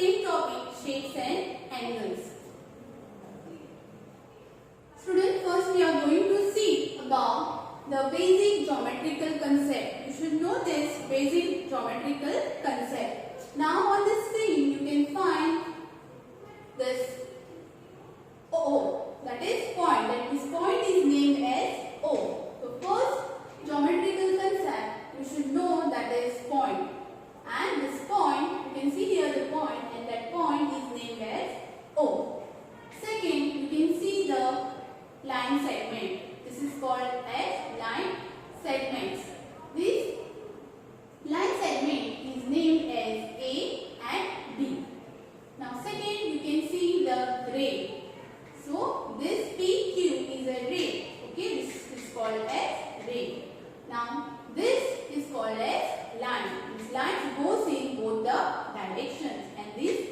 same topic, shapes and angles. Students, first we are going to see about the basic geometrical concept. You should know this basic geometrical concept. Now on the screen you can find this O, that is point. That this point is named as O. So first geometrical concept you should know, that is point. And this point, you can see here the point, and that point is named as O. Second, you can see the line segment. This is called as line segments. This line segment is named as A and B. Now second, you can see the ray. So this PQ is a ray. Okay, this is called as ray. Now this is called as line. This line goes in both the directions, and this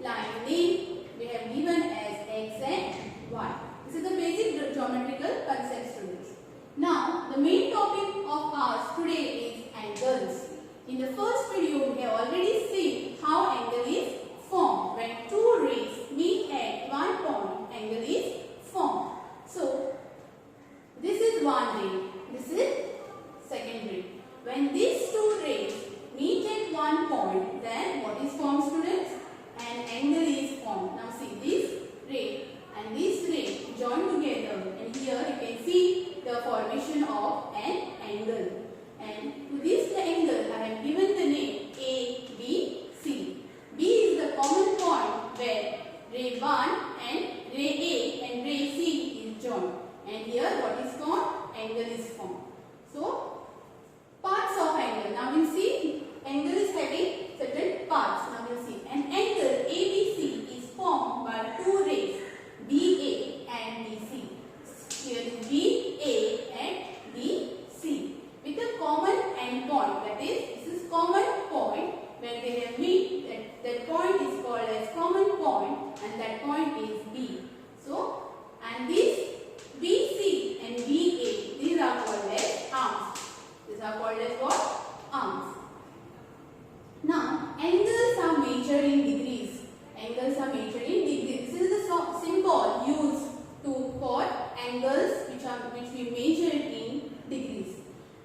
line name we have given as X and Y. This is the basic geometrical concept, students. Now the main topic of ours today is angles. In the first video we have already seen how angle is formed. When two rays meet at one point, angle is formed. So this is one ray, this is second ray. When these two rays meet at one point, then what is formed, students? An angle is formed. Now see, this ray and this ray join together, and here you can see the formation of an angle. And to this angle I have given the name A, B, C. B is the common point where ray 1 and ray A and ray C is joined. And here what is formed? Angle is formed. So parts of angle. Now we see angle is having certain parts. Now we see an angle ABC is formed by two rays BA and BC. Here is BA and BC with a common endpoint. That is, this is common point where they have meet. That point is called as common point, and that point is B. So, and this BC and BA, these are called as arms. These are called as what? Arms. Now, angles are measured in degrees. Angles are measured in degrees. This is the symbol used for angles which we measure in degrees.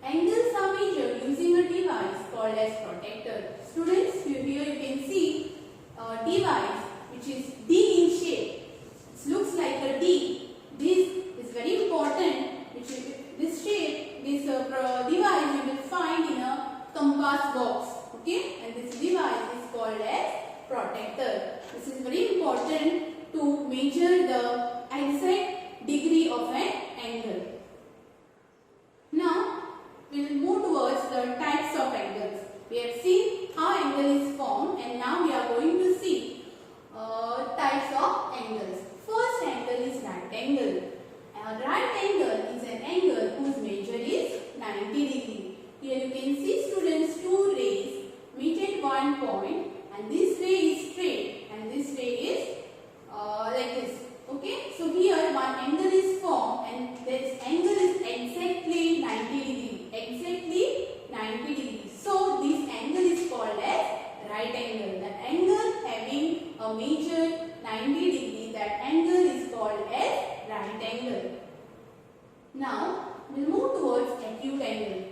Angles are measured using a device called as protractor. Students, here you can see a device which is D in shape. It looks like a D. This is very important. This shape, this device you will find in a compass box. Okay, and this device is called as protractor. This is very important to measure the exact degree of an angle. Now we will move towards the types of angles. We have seen how angle is formed, and now we are going to see types of angles. First angle is right angle. A right angle is an angle whose measure is 90 degree. Here you can see, students, two rays meet at one point, and this ray is straight and this ray is like this. Okay, so here one angle is formed, and this angle is exactly 90 degree. Exactly 90 degree. So this angle is called as right angle. The angle having a measure 90 degree, that angle is called as right angle. Now we'll move towards acute angle.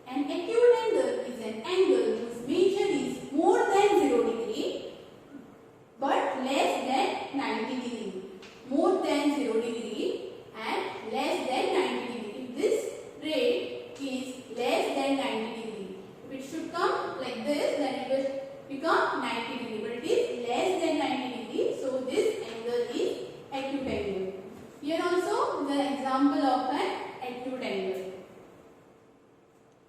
An acute angle is an angle whose measure is more than 0 degree but less than 90 degree. More than 0 degree and less than 90 degree. If this ray is less than 90 degree, if it should come like this, then it will become 90 degree, but it is less than 90 degree. So this angle is acute angle. Here also the example of an acute angle.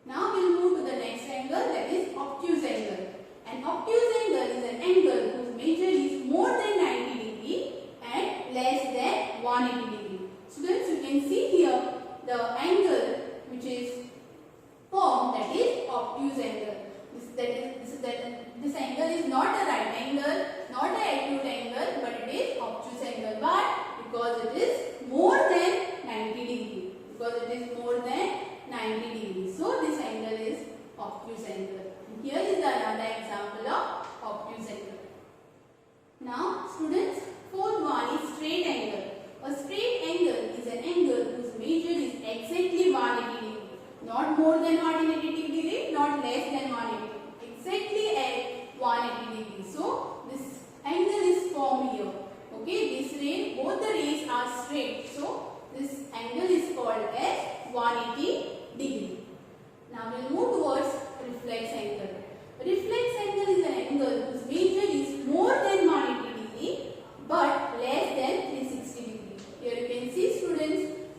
Now we will move to the next angle, that is obtuse angle. An obtuse angle is an angle whose measure is more than 90 degree and less than 180 degree. Students, you can see here the angle which is formed, that is obtuse angle. This angle is not a right angle, not an acute angle, but it is obtuse angle. Why? Because it is more than 90 degree. Because it is more than 90 degree. So this angle is obtuse angle. Here is another example of obtuse angle.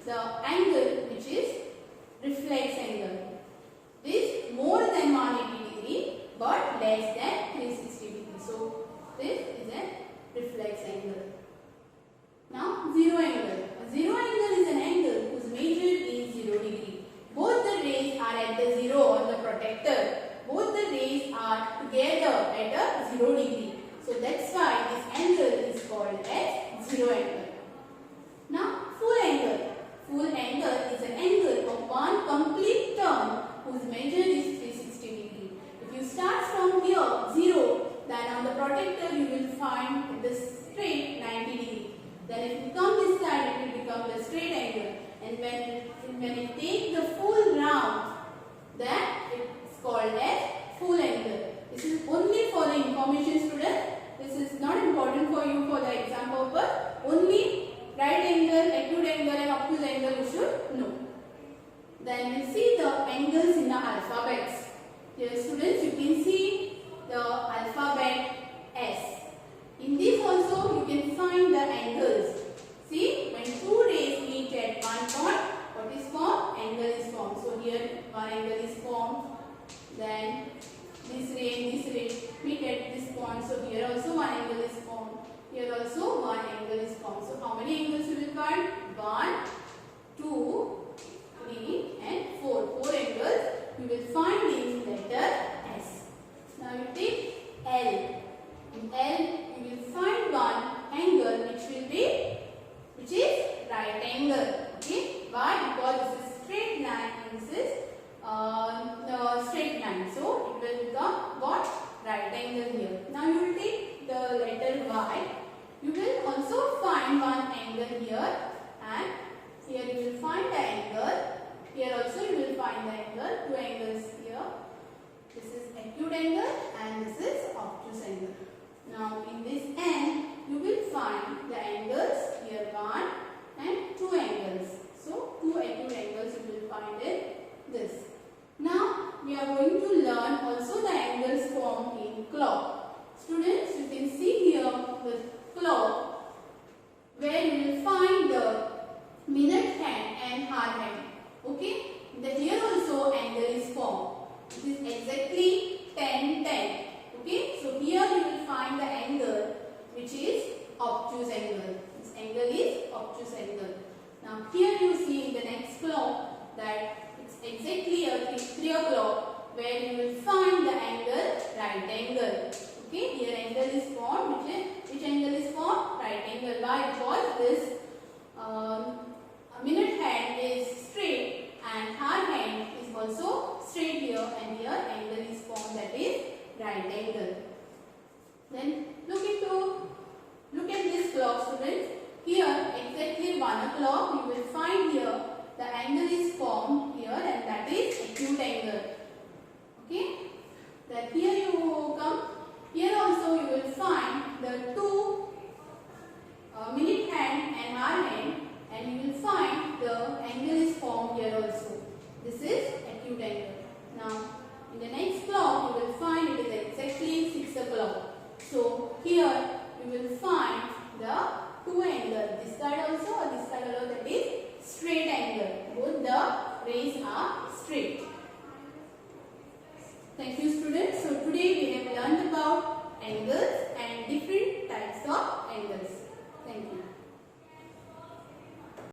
the angle which is reflex angle. This more than 180 degree but less than 360 degree. So this is a reflex angle. Now zero angle. A zero angle is an angle whose measure is 0 degree. Both the rays are at the zero on the protector. Both the rays are together at a 0 degree. So that's why this angle is called as zero angle. Now full angle. Full angle is an angle of one complete turn whose measure is 360 degree. If you start from here 0, then on the protector you will find the straight 90 degree. Then if you come this side, it will become the straight angle. And when you take the full round, then it's called as full angle. This is only for the information, student. This is not important for you for the exam purpose. Only right angle, acute angle and obtuse angle you should know. Then we see the angles in the alphabets. Here students, you can see the alphabet S. In this also you can find the angles. See, when two rays meet at one point, what is formed? Angle is formed. So here one angle is formed. Then this ray and this ray meet at this point. So here also one angle is formed. Here also one angle is formed. So how many angles you will find? 1, 2, 3 and 4. 4 angles you will find in letter S. Now you take L. In L you will find one angle which is right angle. Okay? Why? Because this is straight line and this is straight line. So it will become what? Right angle here. Now you will take the letter Y. You will also find one angle here and here you will find the angle. Here also you will find the angle. Two angles here. This is acute angle and this is obtuse angle. Now in this N you will find the angles here 1 and 2 angles. So 2 acute angles you will find in this. Now we are going to learn also the angles formed in clock. Students, you can see here the clock where you will find the minute hand and hour hand. Okay? Here also angle is formed. It is exactly 10:10. Okay? So here you will find the angle which is obtuse angle. This angle is obtuse angle. Now here you see in the next clock that it's exactly 3 o'clock where you will find the angle right angle. Okay? Here angle is formed. Which angle is formed? Right angle. Why? Because this minute hand is straight and hour hand is also straight here and here angle is formed, that is right angle. Then look at this clock, students. Here exactly 1 o'clock you will find here the angle is formed here and that is acute angle. Okay? Then here you come. Here also you will find the 2 minute hand and hour hand and you will find the angle is formed here also. This is acute angle. Now in the next clock you will find it is exactly 6 o'clock. So here you will find the 2 angle. This side also or this side also, that is straight angle. Both the rays are straight. Thank you students. So today we have learned about angles and different types of angles.